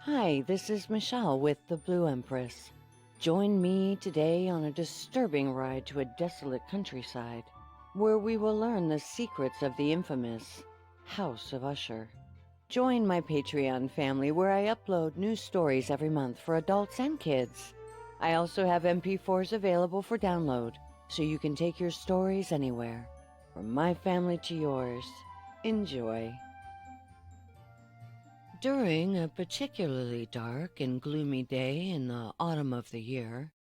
Hi, this is Michelle with the Blue Empress. Join me today on a disturbing ride to a desolate countryside where we will learn the secrets of the infamous House of Usher. Join my Patreon family where I upload new stories every month for adults and kids. I also have MP4s available for download so you can take your stories anywhere. From my family to yours. Enjoy. During a particularly dark and gloomy day in the autumn of the year,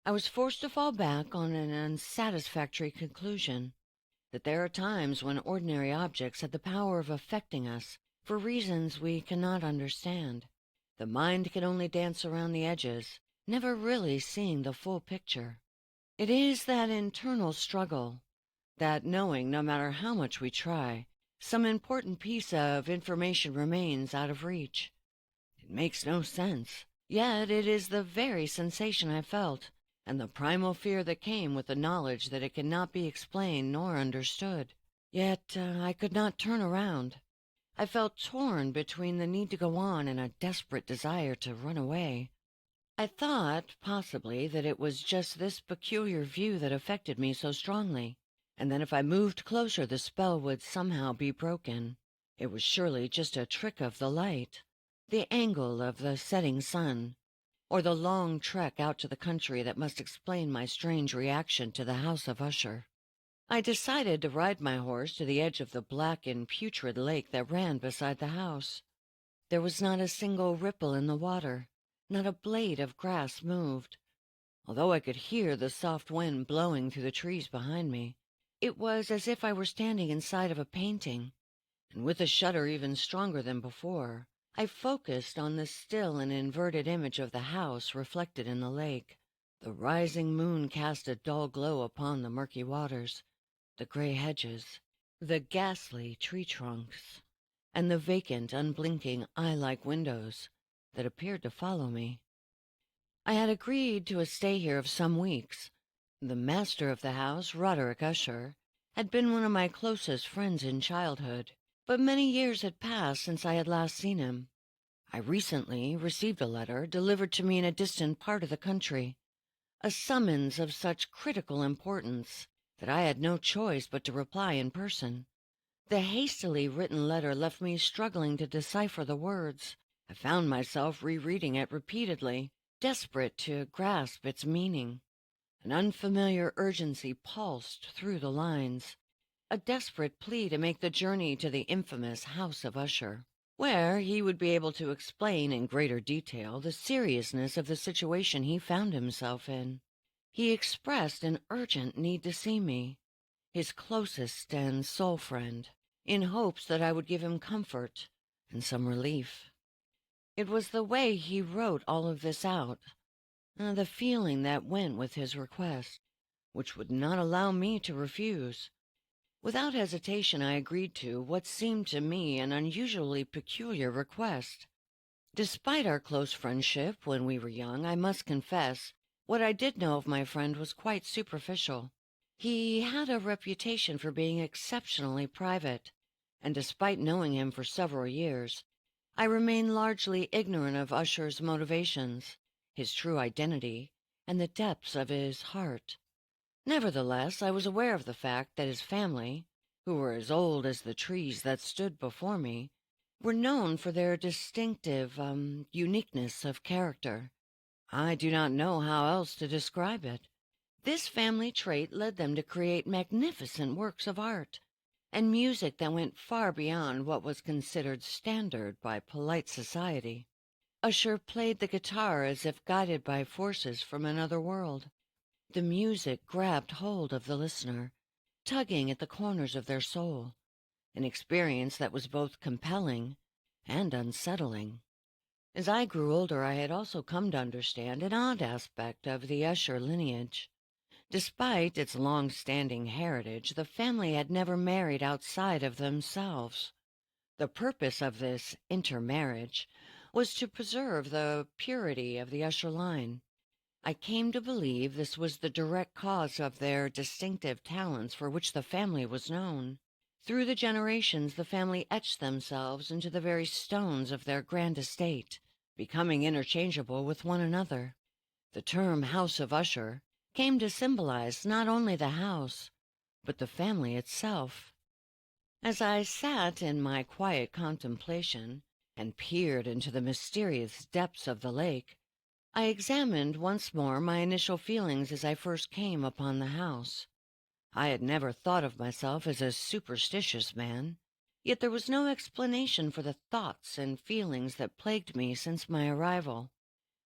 I was forced to fall back on an unsatisfactory conclusion that there are times when ordinary objects have the power of affecting us for reasons we cannot understand. The mind can only dance around the edges, never really seeing the full picture. It is that internal struggle, that knowing no matter how much we try, some important piece of information remains out of reach. It makes no sense, yet it is the very sensation I felt, and the primal fear that came with the knowledge that it cannot be explained nor understood. Yet I could not turn around. I felt torn between the need to go on and a desperate desire to run away. I thought, possibly, that it was just this peculiar view that affected me so strongly, and that if I moved closer the spell would somehow be broken. It was surely just a trick of the light, the angle of the setting sun, or the long trek out to the country that must explain my strange reaction to the House of Usher. I decided to ride my horse to the edge of the black and putrid lake that ran beside the house. There was not a single ripple in the water, not a blade of grass moved. Although I could hear the soft wind blowing through the trees behind me, it was as if I were standing inside of a painting, and with a shudder even stronger than before, I focused on the still and inverted image of the house reflected in the lake. The rising moon cast a dull glow upon the murky waters, the gray hedges, the ghastly tree trunks, and the vacant, unblinking, eye-like windows that appeared to follow me. I had agreed to a stay here of some weeks. The master of the house, Roderick Usher, had been one of my closest friends in childhood, but many years had passed since I had last seen him. I recently received a letter delivered to me in a distant part of the country, a summons of such critical importance that I had no choice but to reply in person. The hastily written letter left me struggling to decipher the words. I found myself rereading it repeatedly, desperate to grasp its meaning. An unfamiliar urgency pulsed through the lines, a desperate plea to make the journey to the infamous House of Usher, where he would be able to explain in greater detail the seriousness of the situation he found himself in. He expressed an urgent need to see me, his closest and sole friend, in hopes that I would give him comfort and some relief. It was the way he wrote all of this out, the feeling that went with his request, which would not allow me to refuse. Without hesitation I agreed to what seemed to me an unusually peculiar request. Despite our close friendship when we were young, I must confess, what I did know of my friend was quite superficial. He had a reputation for being exceptionally private, and despite knowing him for several years, I remained largely ignorant of Usher's motivations, his true identity, and the depths of his heart. Nevertheless, I was aware of the fact that his family, who were as old as the trees that stood before me, were known for their distinctive, uniqueness of character. I do not know how else to describe it. This family trait led them to create magnificent works of art and music that went far beyond what was considered standard by polite society. Usher played the guitar as if guided by forces from another world. The music grabbed hold of the listener, tugging at the corners of their soul, an experience that was both compelling and unsettling. As I grew older, I had also come to understand an odd aspect of the Usher lineage. Despite its long-standing heritage, the family had never married outside of themselves. The purpose of this intermarriage was to preserve the purity of the Usher line. I came to believe this was the direct cause of their distinctive talents for which the family was known. Through the generations, the family etched themselves into the very stones of their grand estate. becoming interchangeable with one another. The term House of Usher came to symbolize not only the house, but the family itself. As I sat in my quiet contemplation and peered into the mysterious depths of the lake, I examined once more my initial feelings as I first came upon the house. I had never thought of myself as a superstitious man, yet there was no explanation for the thoughts and feelings that plagued me since my arrival.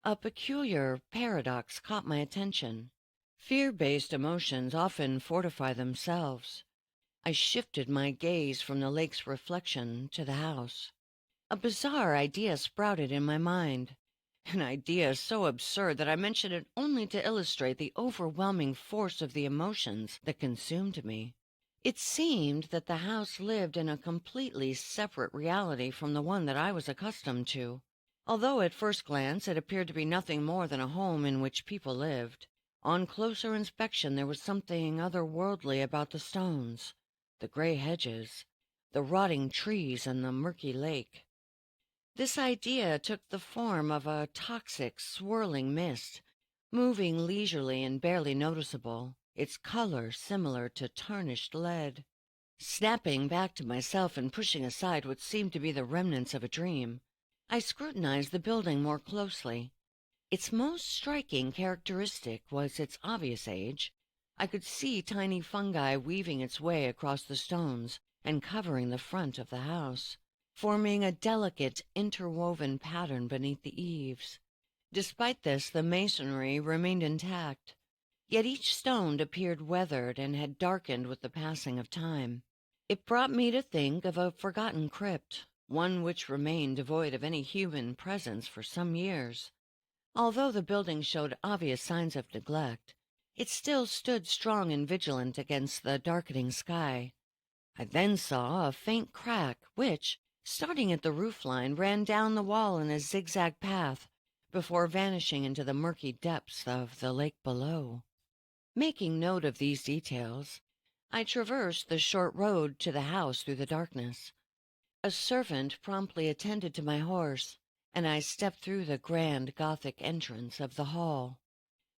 A peculiar paradox caught my attention. Fear-based emotions often fortify themselves. I shifted my gaze from the lake's reflection to the house. A bizarre idea sprouted in my mind, an idea so absurd that I mentioned it only to illustrate the overwhelming force of the emotions that consumed me. It seemed that the house lived in a completely separate reality from the one that I was accustomed to. Although at first glance it appeared to be nothing more than a home in which people lived, on closer inspection there was something otherworldly about the stones, the gray hedges, the rotting trees, and the murky lake. This idea took the form of a toxic, swirling mist, moving leisurely and barely noticeable, its color similar to tarnished lead. Snapping back to myself and pushing aside what seemed to be the remnants of a dream, I scrutinized the building more closely. Its most striking characteristic was its obvious age. I could see tiny fungi weaving its way across the stones and covering the front of the house, forming a delicate, interwoven pattern beneath the eaves. Despite this, the masonry remained intact, yet each stone appeared weathered and had darkened with the passing of time. It brought me to think of a forgotten crypt, one which remained devoid of any human presence for some years. Although the building showed obvious signs of neglect, it still stood strong and vigilant against the darkening sky. I then saw a faint crack which, starting at the roofline, ran down the wall in a zigzag path before vanishing into the murky depths of the lake below. Making note of these details, I traversed the short road to the house through the darkness. A servant promptly attended to my horse, and I stepped through the grand Gothic entrance of the hall.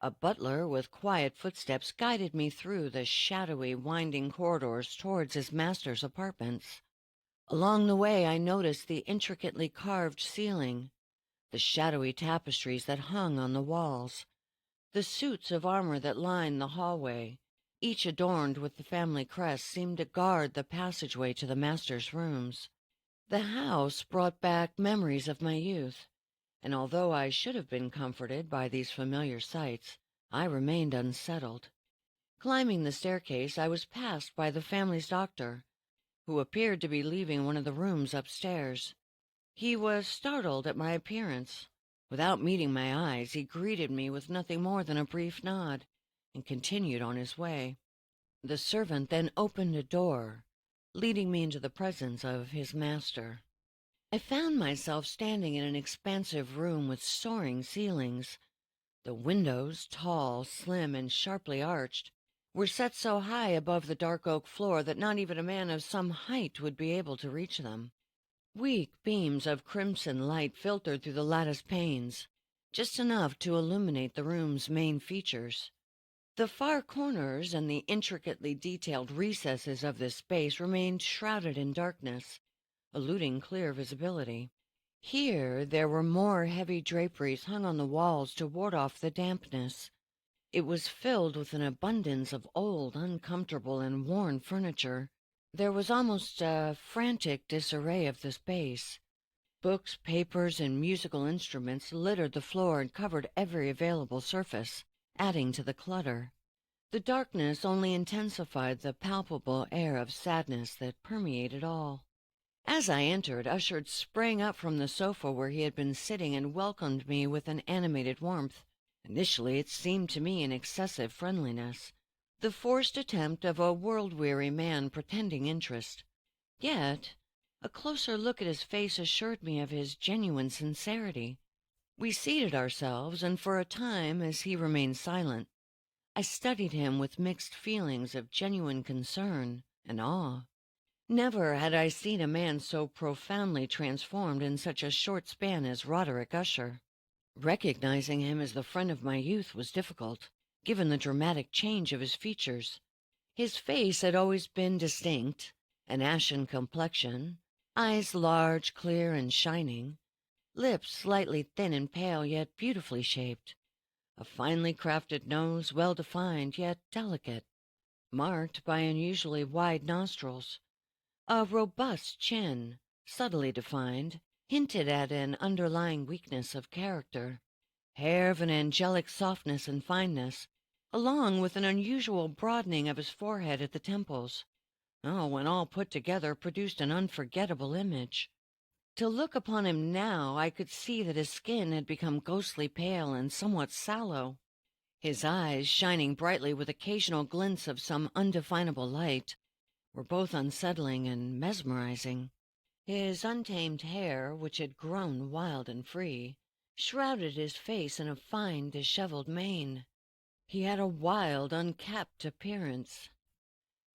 A butler with quiet footsteps guided me through the shadowy, winding corridors towards his master's apartments. Along the way I noticed the intricately carved ceiling, the shadowy tapestries that hung on the walls, the suits of armor that lined the hallway, each adorned with the family crest, seemed to guard the passageway to the master's rooms. The house brought back memories of my youth, and although I should have been comforted by these familiar sights, I remained unsettled. Climbing the staircase, I was passed by the family's doctor, who appeared to be leaving one of the rooms upstairs. He was startled at my appearance. Without meeting my eyes, he greeted me with nothing more than a brief nod, and continued on his way. The servant then opened a door, leading me into the presence of his master. I found myself standing in an expansive room with soaring ceilings. The windows, tall, slim, and sharply arched, were set so high above the dark oak floor that not even a man of some height would be able to reach them. Weak beams of crimson light filtered through the lattice panes, just enough to illuminate the room's main features. The far corners and the intricately detailed recesses of this space remained shrouded in darkness, eluding clear visibility. Here there were more heavy draperies hung on the walls to ward off the dampness. It was filled with an abundance of old, uncomfortable, and worn furniture. There was almost a frantic disarray of the space. Books, papers, and musical instruments littered the floor and covered every available surface, adding to the clutter. The darkness only intensified the palpable air of sadness that permeated all. As I entered, Usher sprang up from the sofa where he had been sitting and welcomed me with an animated warmth. Initially, it seemed to me an excessive friendliness, the forced attempt of a world-weary man pretending interest. Yet, a closer look at his face assured me of his genuine sincerity. We seated ourselves, and for a time, as he remained silent, I studied him with mixed feelings of genuine concern and awe. Never had I seen a man so profoundly transformed in such a short span as Roderick Usher. Recognizing him as the friend of my youth was difficult, given the dramatic change of his features. His face had always been distinct, an ashen complexion, eyes large, clear, and shining, lips slightly thin and pale, yet beautifully shaped, a finely crafted nose, well defined, yet delicate, marked by unusually wide nostrils, a robust chin, subtly defined, hinted at an underlying weakness of character, hair of an angelic softness and fineness, along with an unusual broadening of his forehead at the temples. Oh, when all put together, produced an unforgettable image. To look upon him now, I could see that his skin had become ghostly pale and somewhat sallow. His eyes, shining brightly with occasional glints of some undefinable light, were both unsettling and mesmerizing. His untamed hair, which had grown wild and free, shrouded his face in a fine, disheveled mane. He had a wild, unkempt appearance.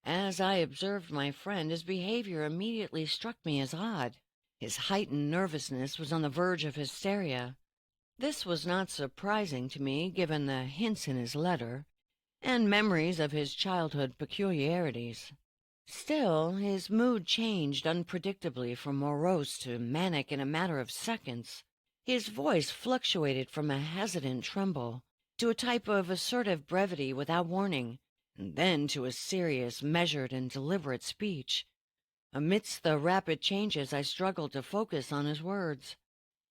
As I observed my friend, his behavior immediately struck me as odd. His heightened nervousness was on the verge of hysteria. This was not surprising to me, given the hints in his letter, and memories of his childhood peculiarities. Still, his mood changed unpredictably from morose to manic in a matter of seconds. His voice fluctuated from a hesitant tremble to a type of assertive brevity without warning, and then to a serious, measured, and deliberate speech. Amidst the rapid changes, I struggled to focus on his words,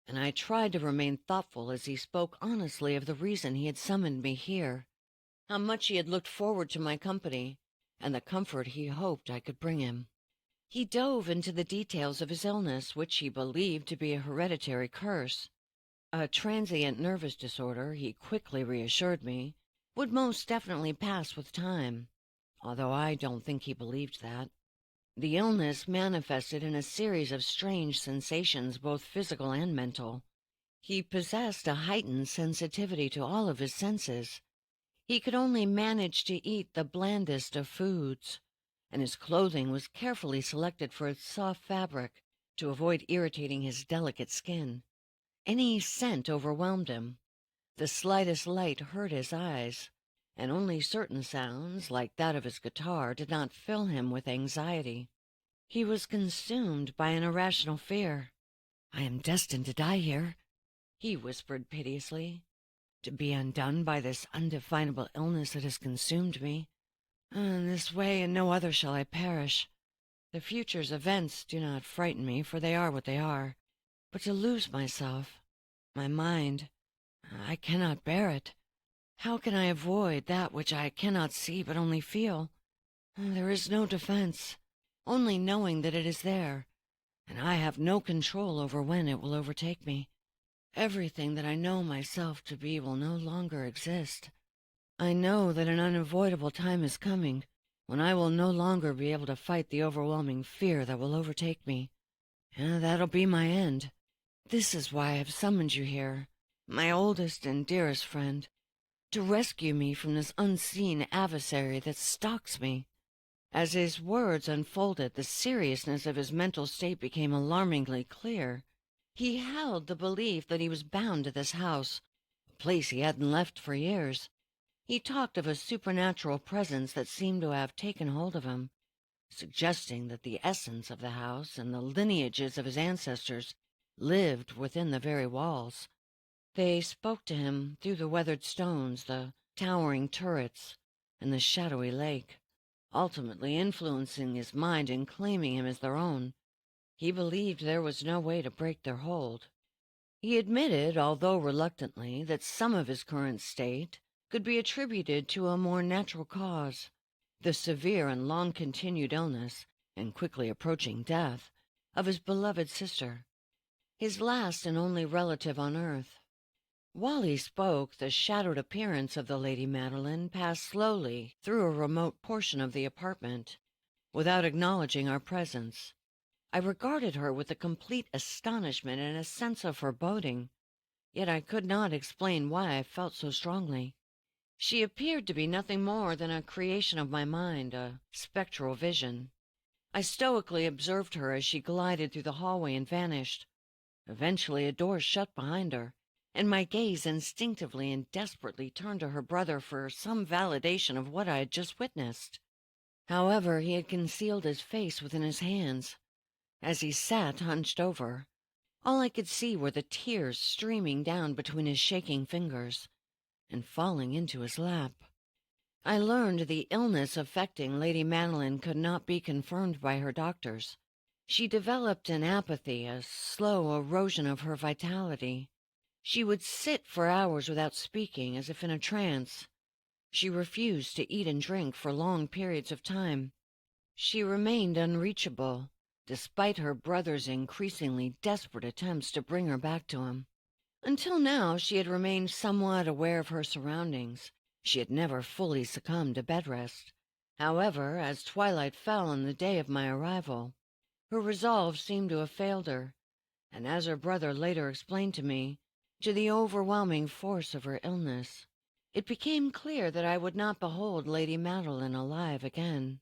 and I tried to remain thoughtful as he spoke honestly of the reason he had summoned me here, how much he had looked forward to my company, and the comfort he hoped I could bring him. He dove into the details of his illness, which he believed to be a hereditary curse. A transient nervous disorder, he quickly reassured me, would most definitely pass with time, although I don't think he believed that. The illness manifested in a series of strange sensations, both physical and mental. He possessed a heightened sensitivity to all of his senses. He could only manage to eat the blandest of foods, and his clothing was carefully selected for its soft fabric to avoid irritating his delicate skin. Any scent overwhelmed him. The slightest light hurt his eyes, and only certain sounds, like that of his guitar, did not fill him with anxiety. He was consumed by an irrational fear. "I am destined to die here," he whispered piteously, "to be undone by this undefinable illness that has consumed me. In this way and no other shall I perish. The future's events do not frighten me, for they are what they are. But to lose myself, my mind, I cannot bear it. How can I avoid that which I cannot see but only feel? There is no defense, only knowing that it is there, and I have no control over when it will overtake me. Everything that I know myself to be will no longer exist. I know that an unavoidable time is coming when I will no longer be able to fight the overwhelming fear that will overtake me. And that'll be my end. This is why I have summoned you here, my oldest and dearest friend, to rescue me from this unseen adversary that stalks me." As his words unfolded, the seriousness of his mental state became alarmingly clear. He held the belief that he was bound to this house, a place he hadn't left for years. He talked of a supernatural presence that seemed to have taken hold of him, suggesting that the essence of the house and the lineages of his ancestors lived within the very walls. They spoke to him through the weathered stones, the towering turrets, and the shadowy lake, ultimately influencing his mind and claiming him as their own. He believed there was no way to break their hold. He admitted, although reluctantly, that some of his current state could be attributed to a more natural cause, the severe and long-continued illness, and quickly approaching death, of his beloved sister, his last and only relative on earth. While he spoke, the shadowed appearance of the Lady Madeline passed slowly through a remote portion of the apartment, without acknowledging our presence. I regarded her with a complete astonishment and a sense of foreboding, yet I could not explain why I felt so strongly. She appeared to be nothing more than a creation of my mind, a spectral vision. I stoically observed her as she glided through the hallway and vanished. Eventually, a door shut behind her, and my gaze instinctively and desperately turned to her brother for some validation of what I had just witnessed. However, he had concealed his face within his hands. As he sat hunched over, all I could see were the tears streaming down between his shaking fingers and falling into his lap. I learned the illness affecting Lady Madeline could not be confirmed by her doctors. She developed an apathy, a slow erosion of her vitality. She would sit for hours without speaking, as if in a trance. She refused to eat and drink for long periods of time. She remained unreachable, despite her brother's increasingly desperate attempts to bring her back to him. Until now, she had remained somewhat aware of her surroundings. She had never fully succumbed to bed rest. However, as twilight fell on the day of my arrival, her resolve seemed to have failed her, and as her brother later explained to me, to the overwhelming force of her illness, it became clear that I would not behold Lady Madeline alive again.